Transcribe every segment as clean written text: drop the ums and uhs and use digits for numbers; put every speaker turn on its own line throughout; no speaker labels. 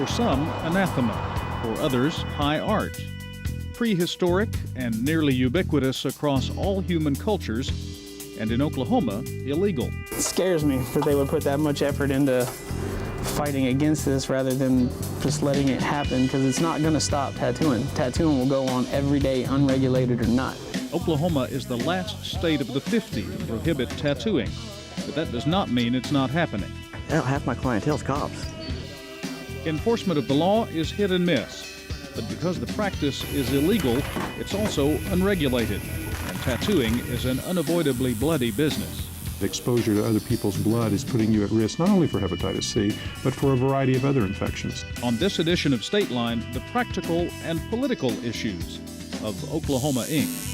for some, anathema, for others, high art. Prehistoric and nearly ubiquitous across all human cultures, and in Oklahoma, illegal.
It scares me that they would put that much effort into fighting against this rather than just letting it happen, because it's not going to stop tattooing. Tattooing will go on every day, unregulated or not.
Oklahoma is the last state of the 50 to prohibit tattooing, but that does not mean it's not happening.
Hell, half my clientele's cops.
Enforcement of the law is hit and miss, but because the practice is illegal, it's also unregulated, and tattooing is an unavoidably bloody business.
Exposure to other people's blood is putting you at risk not only for hepatitis C, but for a variety of other infections.
On this edition of Stateline, the practical and political issues of Oklahoma, Inc.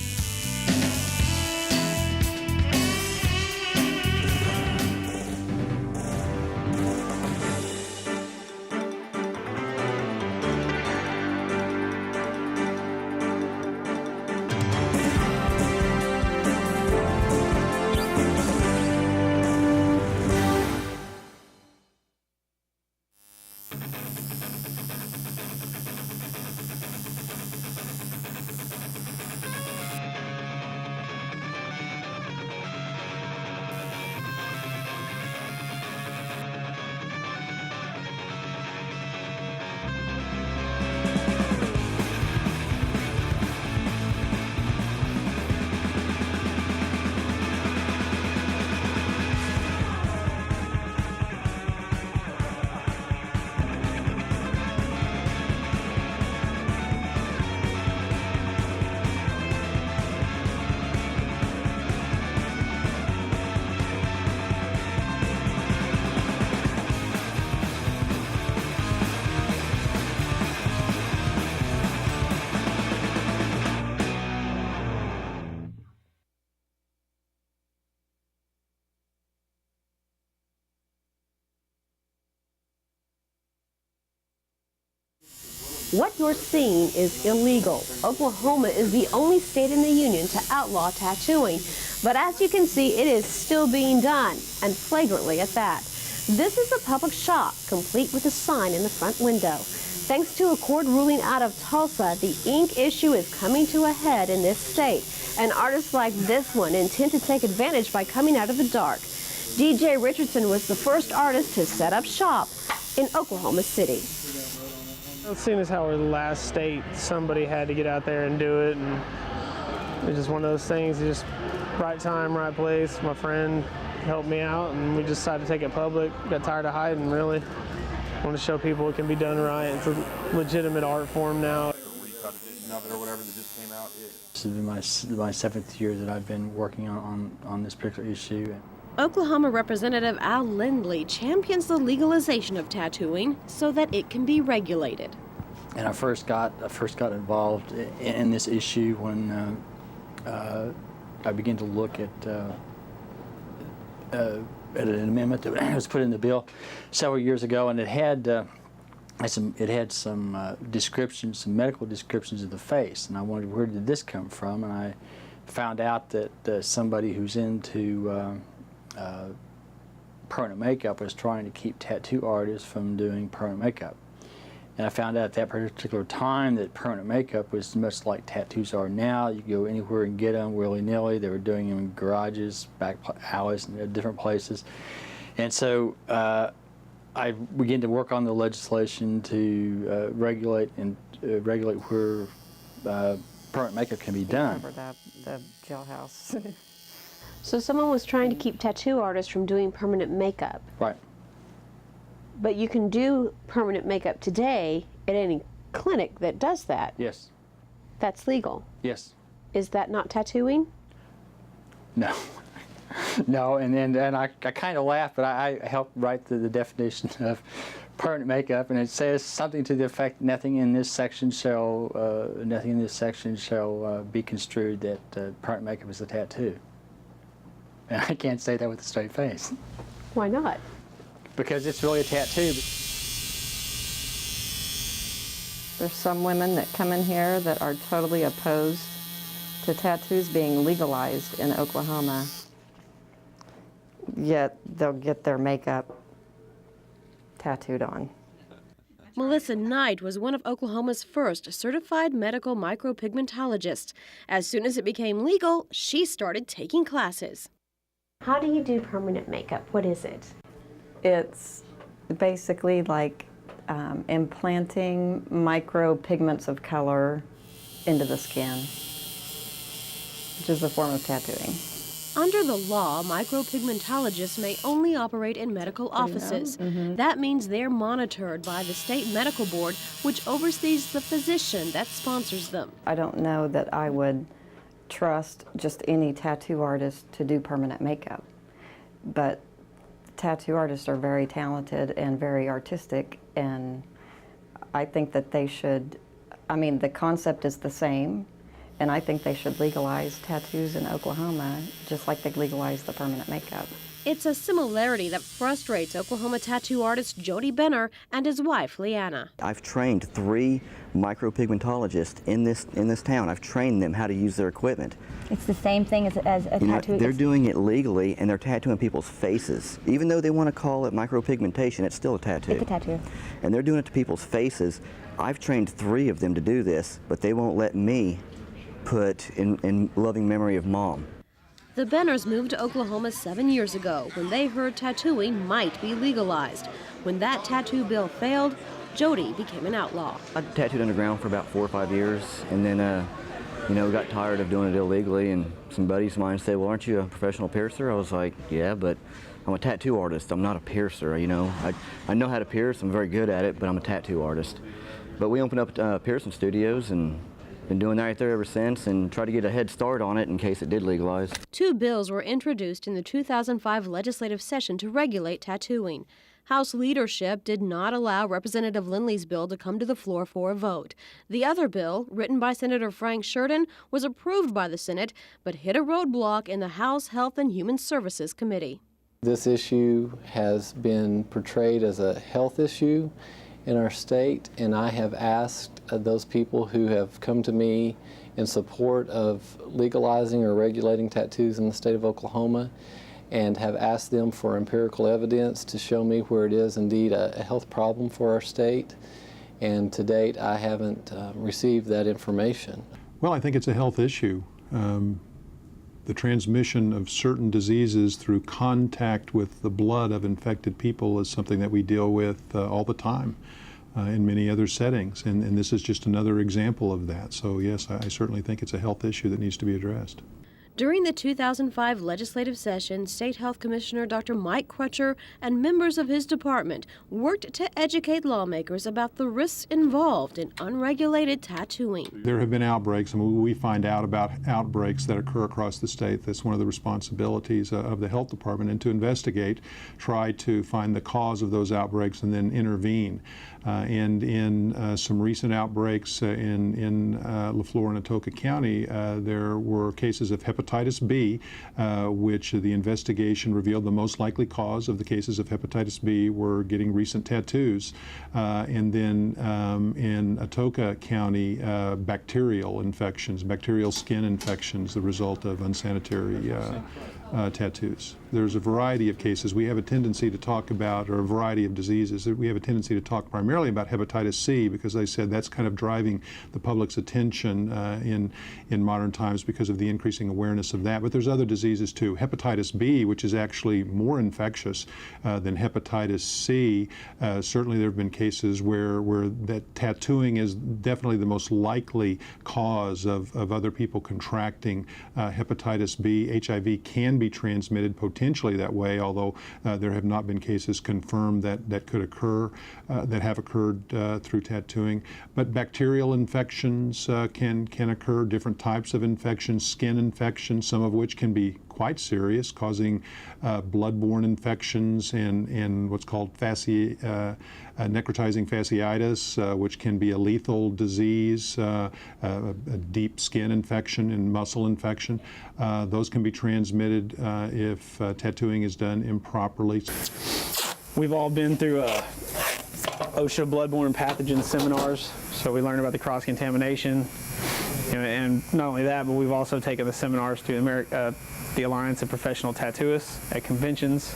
What you're seeing is illegal. Oklahoma is the only state in the union to outlaw tattooing. But as you can see, it is still being done, and flagrantly at that. This is a public shop, complete with a sign in the front window. Thanks to a court ruling out of Tulsa, the ink issue is coming to a head in this state. And artists like this one intend to take advantage by coming out of the dark. DJ Richardson was the first artist to set up shop in Oklahoma City.
Seeing as how we're the last state, somebody had to get out there and do it, and it's just one of those things, just right time, right place. My friend helped me out, and we just decided to take it public. Got tired of hiding, really. Want to show people it can be done right. It's a legitimate art form now.
This is my 7th year that I've been working on this particular issue.
Oklahoma Representative Al Lindley champions the legalization of tattooing so that it can be regulated.
And I first got involved in this issue when I began to look at an amendment that was put in the bill several years ago, and it had some descriptions, some medical descriptions of the face, and I wondered, where did this come from? And I found out that somebody who's into permanent makeup was trying to keep tattoo artists from doing permanent makeup. And I found out at that particular time that permanent makeup was much like tattoos are now. You go anywhere and get them willy-nilly. They were doing them in garages, back alleys, and different places. And so I began to work on the legislation to regulate where permanent makeup can be done.
Remember that, the jailhouse.
So someone was trying to keep tattoo artists from doing permanent makeup.
Right.
But you can do permanent makeup today at any clinic that does that.
Yes.
That's legal.
Yes.
Is that not tattooing?
No. No, and I kind of laugh, but I helped write the definition of permanent makeup, and it says something to the effect, nothing in this section shall be construed that permanent makeup is a tattoo. And I can't say that with a straight face.
Why not?
Because it's really a tattoo.
There's some women that come in here that are totally opposed to tattoos being legalized in Oklahoma, yet they'll get their makeup tattooed on.
Melissa Knight was one of Oklahoma's first certified medical micropigmentologists. As soon as it became legal, she started taking classes.
How do you do permanent makeup? What is it?
It's basically like implanting micropigments of color into the skin, which is a form of tattooing.
Under the law, micropigmentologists may only operate in medical offices. That means they're monitored by the state medical board, which oversees the physician that sponsors them.
I don't know that I would trust just any tattoo artist to do permanent makeup, but tattoo artists are very talented and very artistic, and I think that they should, I mean, the concept is the same, and I think they should legalize tattoos in Oklahoma just like they legalize the permanent makeup.
It's a similarity that frustrates Oklahoma tattoo artist Jody Benner and his wife, Leanna.
I've trained 3 micropigmentologists in this town. I've trained them how to use their equipment.
It's the same thing as a tattoo.
They're doing it legally, and they're tattooing people's faces. Even though they want to call it micropigmentation, it's still a tattoo.
It's a tattoo.
And they're doing it to people's faces. I've trained 3 of them to do this, but they won't let me put in loving memory of Mom.
The Benners moved to Oklahoma 7 years ago when they heard tattooing might be legalized. When that tattoo bill failed, Jody became an outlaw.
I tattooed underground for about 4 or 5 years, and then got tired of doing it illegally, and some buddies of mine said, well, aren't you a professional piercer? I was like, yeah, but I'm a tattoo artist. I'm not a piercer, I know how to pierce. I'm very good at it, but I'm a tattoo artist. But we opened up piercing studios and been doing that right there ever since, and try to get a head start on it in case it did legalize.
2 bills were introduced in the 2005 legislative session to regulate tattooing. House leadership did not allow Representative Lindley's bill to come to the floor for a vote. The other bill, written by Senator Frank Sheridan, was approved by the Senate, but hit a roadblock in the House Health and Human Services Committee.
This issue has been portrayed as a health issue in our state, and I have asked those people who have come to me in support of legalizing or regulating tattoos in the state of Oklahoma, and have asked them for empirical evidence to show me where it is indeed a health problem for our state. And to date, I haven't received that information.
Well, I think it's a health issue. The transmission of certain diseases through contact with the blood of infected people is something that we deal with all the time in many other settings, and this is just another example of that. So yes, I certainly think it's a health issue that needs to be addressed.
During the 2005 legislative session, State Health Commissioner Dr. Mike Crutcher and members of his department worked to educate lawmakers about the risks involved in unregulated tattooing.
There have been outbreaks, and we find out about outbreaks that occur across the state. That's one of the responsibilities of the health department, and to investigate, try to find the cause of those outbreaks and then intervene. And in some recent outbreaks in LaFleur and Atoka County, there were cases of hepatitis B, which the investigation revealed the most likely cause of the cases of hepatitis B were getting recent tattoos. And then in Atoka County, bacterial infections, bacterial skin infections, the result of unsanitary tattoos. There's a variety of cases. We have a tendency to talk about, or a variety of diseases, we have a tendency to talk primarily about hepatitis C because they said that's kind of driving the public's attention in modern times because of the increasing awareness of that. But there's other diseases too. Hepatitis B, which is actually more infectious than hepatitis C. Certainly there have been cases where that tattooing is definitely the most likely cause of other people contracting hepatitis B. HIV can be transmitted potentially that way, although there have not been cases confirmed that could occur, that have occurred through tattooing. But bacterial infections can occur, different types of infections, skin infections, some of which can be quite serious, causing bloodborne infections and what's called necrotizing fasciitis, which can be a lethal disease, a deep skin infection and muscle infection. Those can be transmitted if tattooing is done improperly.
We've all been through OSHA bloodborne pathogen seminars, so we learn about the cross-contamination And not only that, but we've also taken the seminars to the Alliance of Professional Tattooists at conventions.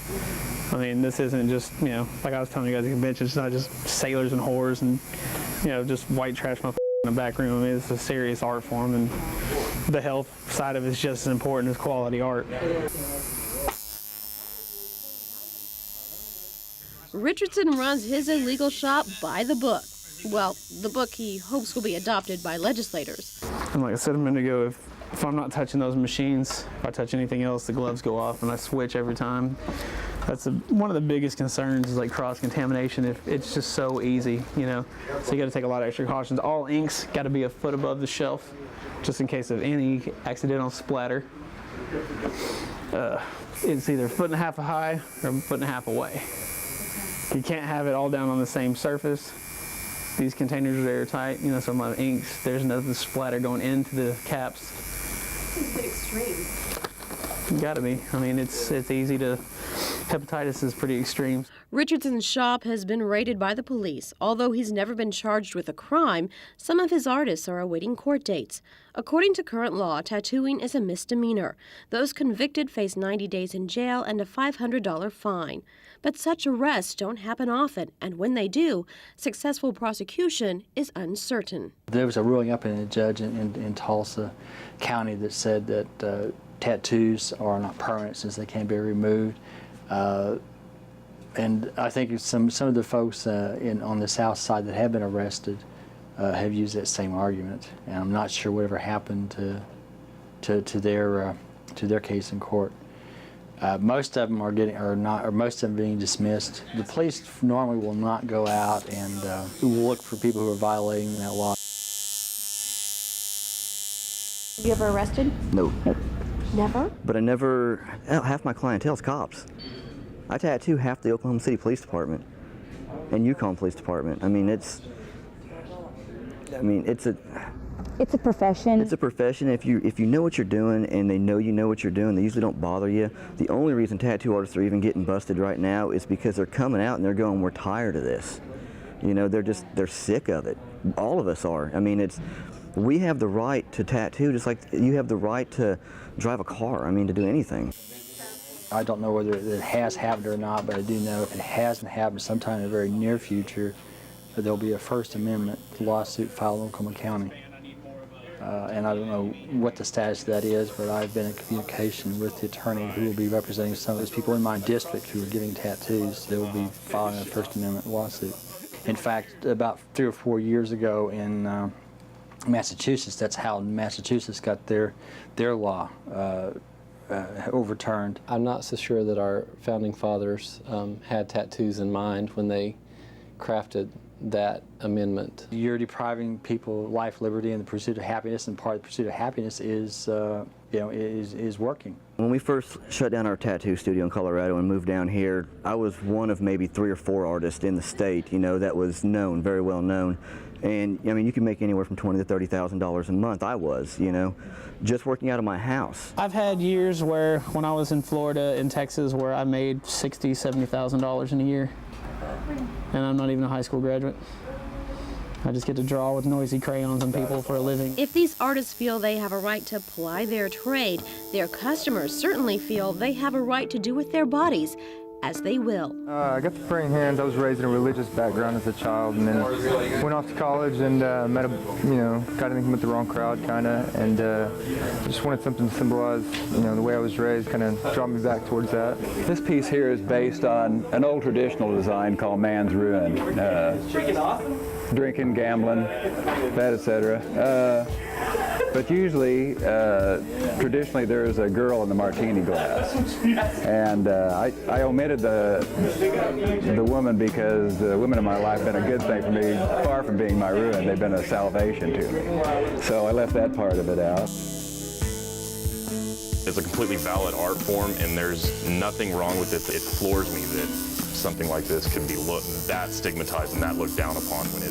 I mean, this isn't just, like I was telling you guys at conventions, it's not just sailors and whores and, just white trash motherfuckers in the back room. I mean, it's a serious art form, and the health side of it is just as important as quality art.
Richardson runs his illegal shop by the book. Well, the book he hopes will be adopted by legislators.
And like I said a minute ago, if I'm not touching those machines, if I touch anything else, the gloves go off and I switch every time. That's one of the biggest concerns, is like cross-contamination. It's just so easy, So you got to take a lot of extra cautions. All inks got to be a foot above the shelf, just in case of any accidental splatter. It's either a foot and a half high or a foot and a half away. You can't have it all down on the same surface. These containers are airtight, so my inks, there's no splatter going into the caps.
It's a bit extreme.
Gotta be. I mean, it's easy to, hepatitis is pretty extreme.
Richardson's shop has been raided by the police. Although he's never been charged with a crime, some of his artists are awaiting court dates. According to current law, tattooing is a misdemeanor. Those convicted face 90 days in jail and a $500 fine. But such arrests don't happen often, and when they do, successful prosecution is uncertain.
There was a ruling up in a judge in Tulsa County that said that tattoos are not permanent since they can't be removed. And I think some of the folks on the south side that have been arrested have used that same argument, and I'm not sure whatever happened to their case in court. Most of them most of them being dismissed. The police normally will not go out and look for people who are violating that law.
Have you ever arrested?
No.
Never?
But half my clientele's cops. I tattoo half the Oklahoma City Police Department and Yukon Police Department. I mean, it's a
profession.
It's a profession. If you know what you're doing and they know you know what you're doing, they usually don't bother you. The only reason tattoo artists are even getting busted right now is because they're coming out and they're going, we're tired of this. They're sick of it. All of us are. I mean, we have the right to tattoo just like you have the right to drive a car. I mean, to do anything.
I don't know whether it has happened or not, but I do know if it hasn't happened sometime in the very near future, there'll be a First Amendment lawsuit filed in Oklahoma County. And I don't know what the status of that is, but I've been in communication with the attorney who will be representing some of those people in my district who are getting tattoos. They will be filing a First Amendment lawsuit. In fact, about 3 or 4 years ago in Massachusetts, that's how Massachusetts got their law overturned.
I'm not so sure that our founding fathers had tattoos in mind when they crafted that amendment.
You're depriving people of life, liberty, and the pursuit of happiness, and part of the pursuit of happiness is working.
When we first shut down our tattoo studio in Colorado and moved down here, I was one of maybe 3 or 4 artists in the state, that was known, very well known. And I mean, you can make anywhere from $20,000 to $30,000 a month. I was, just working out of my house.
I've had years where, when I was in Florida and Texas, where I made $60,000, $70,000 in a year. And I'm not even a high school graduate. I just get to draw with noisy crayons on people for a living.
If these artists feel they have a right to ply their trade, their customers certainly feel they have a right to do with their bodies as they will.
I got the praying hands. I was raised in a religious background as a child, and then went off to college and got in with the wrong crowd, kind of, and just wanted something to symbolize, the way I was raised, kind of draw me back towards that.
This piece here is based on an old traditional design called Man's Ruin. Drinking, gambling, that, etc. But usually, traditionally, there is a girl in the martini glass, and I omitted the woman because the women in my life have been a good thing for me, far from being my ruin. They've been a salvation to me. So I left that part of it out.
It's a completely valid art form, and there's nothing wrong with it. It floors me that something like this could be that stigmatized and that looked down upon when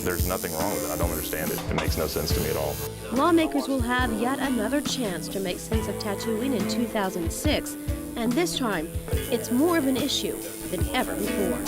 there's nothing wrong with it. I don't understand it. It makes no sense to me at all.
Lawmakers will have yet another chance to make sense of tattooing in 2006, and this time, it's more of an issue than ever before.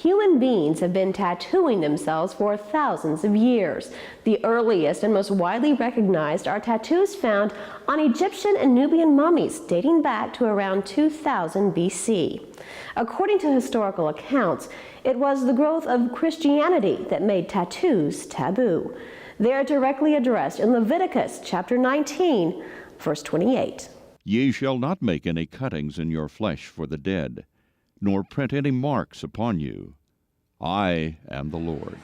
Human beings have been tattooing themselves for thousands of years. The earliest and most widely recognized are tattoos found on Egyptian and Nubian mummies dating back to around 2000 BC. According to historical accounts, it was the growth of Christianity that made tattoos taboo. They are directly addressed in Leviticus chapter 19, verse 28.
Ye shall not make any cuttings in your flesh for the dead, nor print any marks upon you. I am the Lord.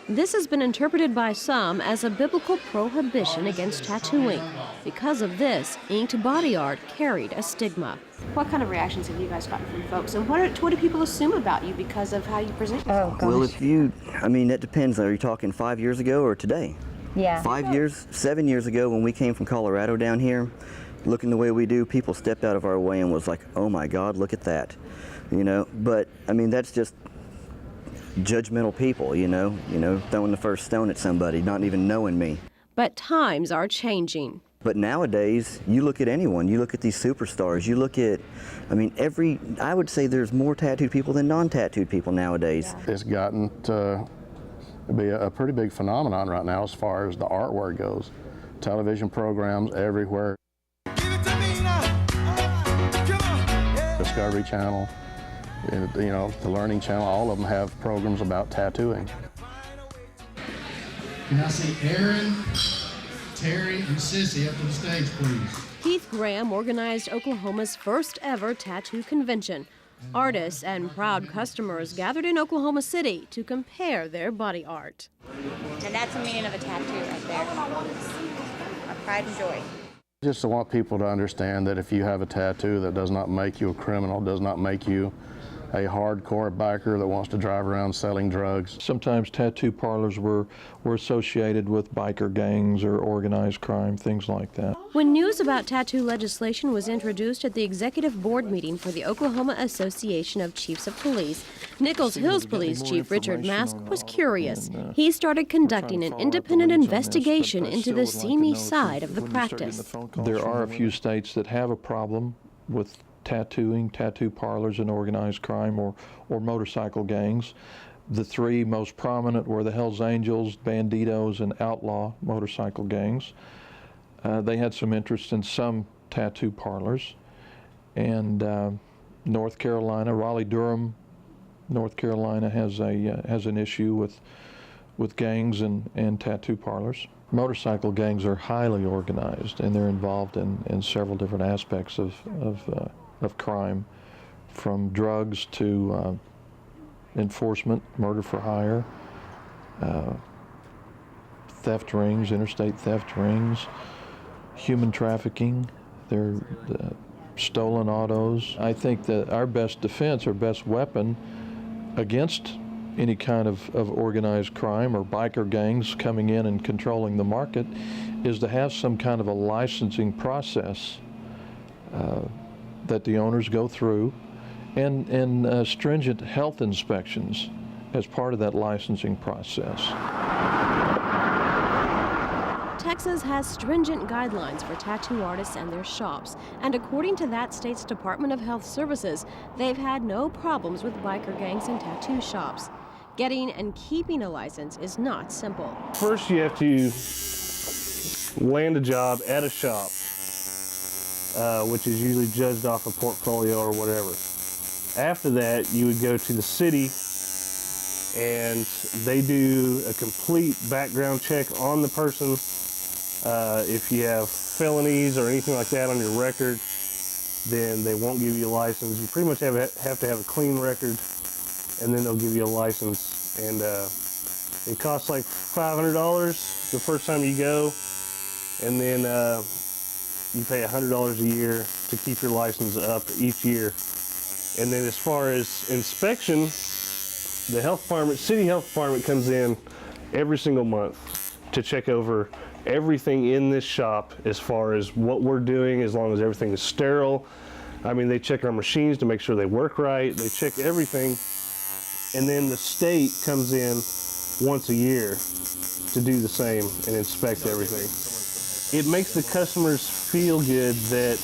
This has been interpreted by some as a biblical prohibition against tattooing. Because of this, inked body art carried a stigma. What kind of reactions have you guys gotten from folks, and what do people assume about you because of how you present yourself?
Well, that depends. Are you talking 5 years ago or today?
Yeah.
5 years, 7 years ago when we came from Colorado down here, looking the way we do, people stepped out of our way and was like, oh my God, look at that. But that's just judgmental people, throwing the first stone at somebody, not even knowing me.
But times are changing.
But nowadays, you look at anyone, you look at these superstars, you look at, I would say there's more tattooed people than non-tattooed people nowadays.
It's gotten to be a pretty big phenomenon right now as far as the artwork goes. Television programs everywhere. Discovery Channel, the Learning Channel, all of them have programs about tattooing.
Can I see Aaron, Terry, and Sissy up to the stage, please?
Keith Graham organized Oklahoma's first ever tattoo convention. Artists and proud customers gathered in Oklahoma City to compare their body art.
And that's the meaning of a tattoo right there. Our pride and joy.
Just to want people to understand that if you have a tattoo, that does not make you a criminal, does not make you a hardcore biker that wants to drive around selling drugs.
Sometimes tattoo parlors were associated with biker gangs or organized crime, things like that.
When news about tattoo legislation was introduced at the executive board meeting for the Oklahoma Association of Chiefs of Police, Nichols Hills Police Chief Richard Mask was curious. He started conducting an independent investigation into the seamy side of the practice.
There are a few states that have a problem with tattooing, tattoo parlors, and organized crime or motorcycle gangs. The three most prominent were the Hells Angels, Banditos, and outlaw motorcycle gangs. They had some interest in some tattoo parlors. And North Carolina, Raleigh-Durham, North Carolina has an issue with gangs and tattoo parlors. Motorcycle gangs are highly organized, and they're involved in several different aspects of crime, from drugs to enforcement, murder for hire, theft rings, interstate theft rings, human trafficking, they're stolen autos. I think that our best defense, our best weapon against any kind of organized crime or biker gangs coming in and controlling the market is to have some kind of a licensing process that the owners go through, and stringent health inspections as part of that licensing process.
Texas has stringent guidelines for tattoo artists and their shops, and according to that state's Department of Health Services, they've had no problems with biker gangs and tattoo shops. Getting and keeping a license is not simple.
First, you have to land a job at a shop, which is usually judged off a portfolio or whatever. After that, you would go to the city and they do a complete background check on the person. If you have felonies or anything like that on your record, then they won't give you a license. You pretty much have to have a clean record, and then they'll give you a license. And it costs like $500 the first time you go, and then you pay $100 a year to keep your license up each year. And then as far as inspection, the health department, city health department comes in every single month to check over everything in this shop as far as what we're doing, as long as everything is sterile. I mean, they check our machines to make sure they work right. They check everything. And then the state comes in once a year to do the same and inspect everything. It makes the customers feel good that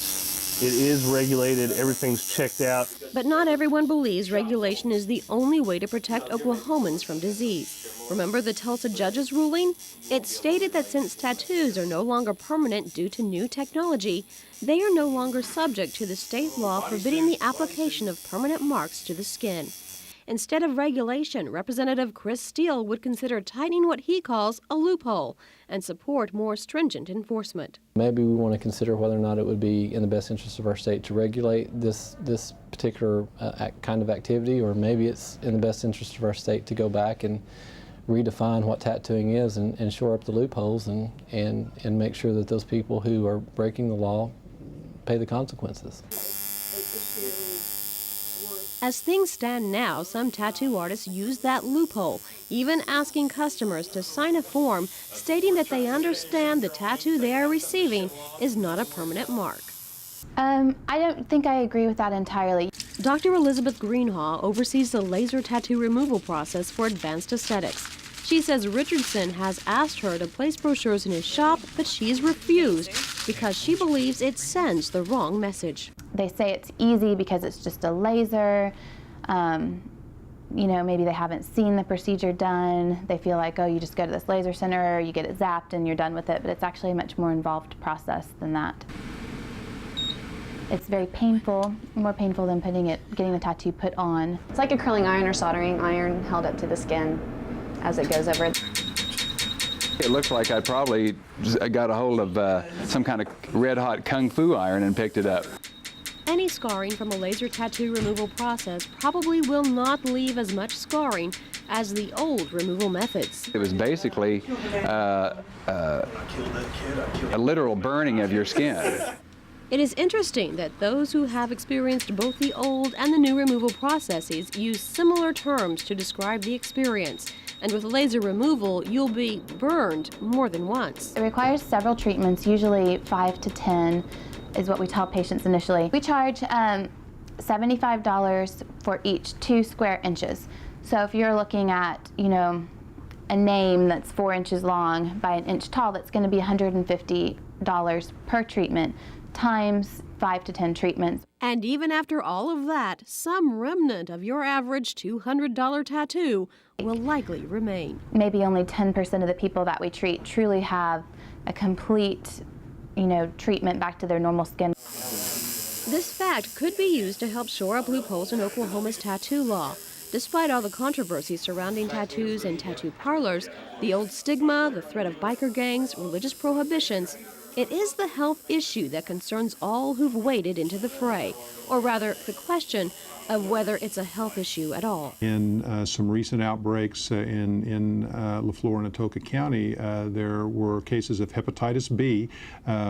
It is regulated, everything's checked out.
But not everyone believes regulation is the only way to protect Oklahomans from disease. Remember the Tulsa judge's ruling? It stated that since tattoos are no longer permanent due to new technology, they are no longer subject to the state law forbidding the application of permanent marks to the skin. Instead of regulation, Representative Chris Steele would consider tightening what he calls a loophole and support more stringent enforcement.
Maybe we want to consider whether or not it would be in the best interest of our state to regulate this particular kind of activity, or maybe it's in the best interest of our state to go back and redefine what tattooing is and shore up the loopholes and make sure that those people who are breaking the law pay the consequences.
As things stand now, some tattoo artists use that loophole, even asking customers to sign a form stating that they understand the tattoo they are receiving is not a permanent mark.
I don't think I agree with that entirely.
Dr. Elizabeth Greenhaw oversees the laser tattoo removal process for Advanced Aesthetics. She says Richardson has asked her to place brochures in his shop, but she's refused because she believes it sends the wrong message.
They say it's easy because it's just a laser. You know, maybe they haven't seen the procedure done. They feel like, oh, you just go to this laser center, you get it zapped, and you're done with it. But it's actually a much more involved process than that. It's very painful, more painful than getting the tattoo put on.
It's like a curling iron or soldering iron held up to the skin as it goes over.
It looks like I probably got a hold of some kind of red-hot kung fu iron and picked it up.
Any scarring from a laser tattoo removal process probably will not leave as much scarring as the old removal methods.
It was basically a literal burning of your skin.
It is interesting that those who have experienced both the old and the new removal processes use similar terms to describe the experience. And with laser removal, you'll be burned more than once.
It requires several treatments, usually 5 to 10 is what we tell patients initially. We charge $75 for each 2 square inches. So if you're looking at, you know, a name that's 4 inches long by 1 inch tall, that's going to be $150 per treatment times 5 to 10 treatments.
And even after all of that, some remnant of your average $200 tattoo will likely remain.
Maybe only 10% of the people that we treat truly have a complete, you know, treatment back to their normal skin.
This fact could be used to help shore up loopholes in Oklahoma's tattoo law. Despite all the controversy surrounding tattoos and tattoo parlors, the old stigma, the threat of biker gangs, religious prohibitions, it is the health issue that concerns all who've waded into the fray, or rather, the question of whether it's a health issue at all.
In some recent outbreaks in LaFleur and Atoka County, there were cases of hepatitis B,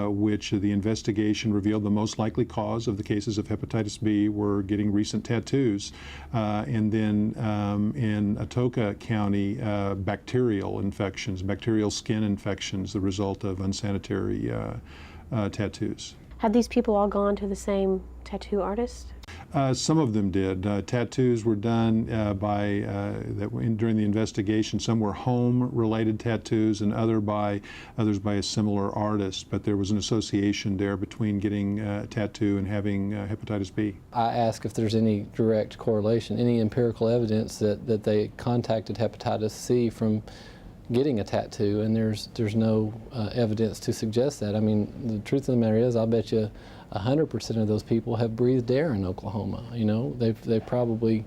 which the investigation revealed the most likely cause of the cases of hepatitis B were getting recent tattoos. And then in Atoka County, bacterial infections, bacterial skin infections, the result of unsanitary tattoos.
Have these people all gone to the same tattoo artist?
Some of them did. Tattoos were done during the investigation. Some were home-related tattoos, and others by a similar artist. But there was an association there between getting a tattoo and having hepatitis B.
I ask if there's any direct correlation, any empirical evidence that they contacted hepatitis C from getting a tattoo, and there's no evidence to suggest that. I mean, the truth of the matter is, I'll bet you 100% of those people have breathed air in Oklahoma. You know, they probably,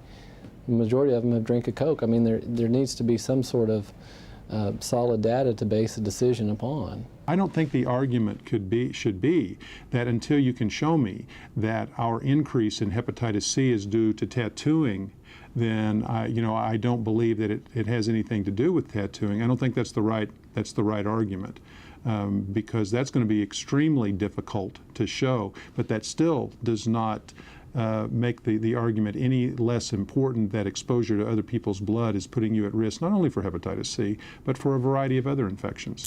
the majority of them have drank a Coke. I mean, there needs to be some sort of solid data to base a decision upon.
I don't think the argument should be that until you can show me that our increase in hepatitis C is due to tattooing, then I don't believe that it has anything to do with tattooing. I don't think that's the right argument. Because that's going to be extremely difficult to show, but that still does not make the argument any less important that exposure to other people's blood is putting you at risk not only for hepatitis C, but for a variety of other infections.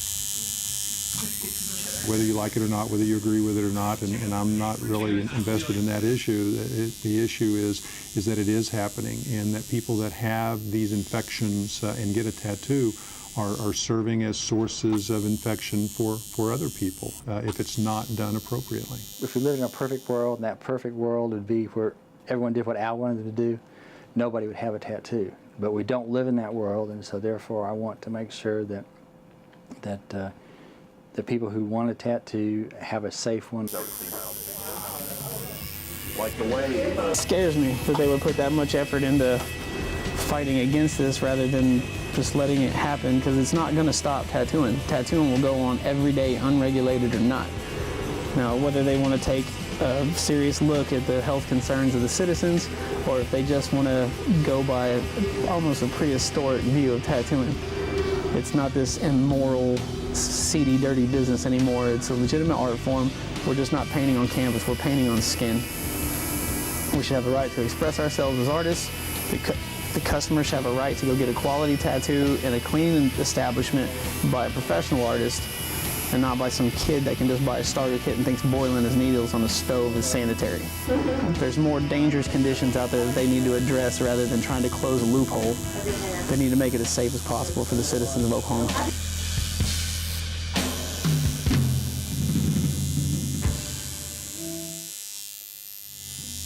Whether you like it or not, whether you agree with it or not, and I'm not really invested in that issue. The issue is that it is happening, and that people that have these infections and get a tattoo are serving as sources of infection for other people if it's not done appropriately.
If we lived in a perfect world, and that perfect world would be where everyone did what Al wanted to do, nobody would have a tattoo. But we don't live in that world, and so therefore I want to make sure that the people who want a tattoo have a safe one.
Like the way it scares me that they would put that much effort into fighting against this rather than just letting it happen, because it's not going to stop tattooing. Tattooing will go on every day, unregulated or not. Now, whether they want to take a serious look at the health concerns of the citizens, or if they just want to go by almost a prehistoric view of tattooing. It's not this immoral, seedy, dirty business anymore. It's a legitimate art form. We're just not painting on canvas, we're painting on skin. We should have the right to express ourselves as artists. The customers should have a right to go get a quality tattoo in a clean establishment by a professional artist, and not by some kid that can just buy a starter kit and thinks boiling his needles on the stove is sanitary. There's more dangerous conditions out there that they need to address rather than trying to close a loophole. They need to make it as safe as possible for the citizens of Oklahoma.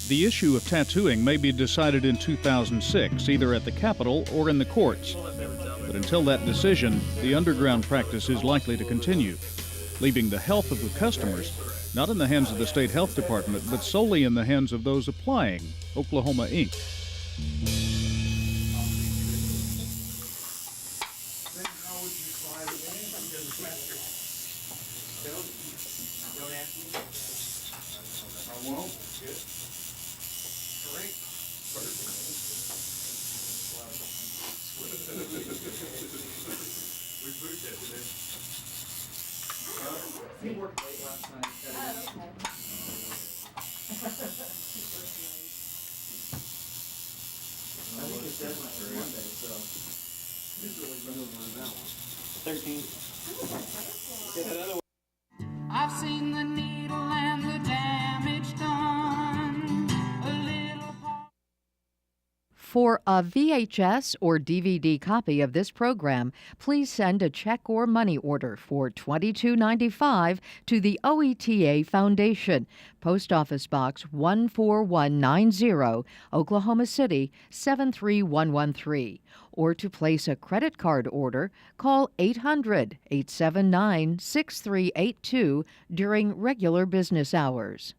The issue of tattooing may be decided in 2006, either at the Capitol or in the courts. But until that decision, the underground practice is likely to continue, leaving the health of the customers not in the hands of the state health department, but solely in the hands of those applying Oklahoma Inc.
He worked late last night. Oh, okay. I think it's deadline for Monday, so he's really running on that one. 13. Get that other one.
I've seen the needle and the damage done. A little part.
For a VHS or DVD copy of this program, please send a check or money order for $22.95 to the OETA Foundation, Post Office Box 14190, Oklahoma City 73113. Or to place a credit card order, call 800-879-6382 during regular business hours.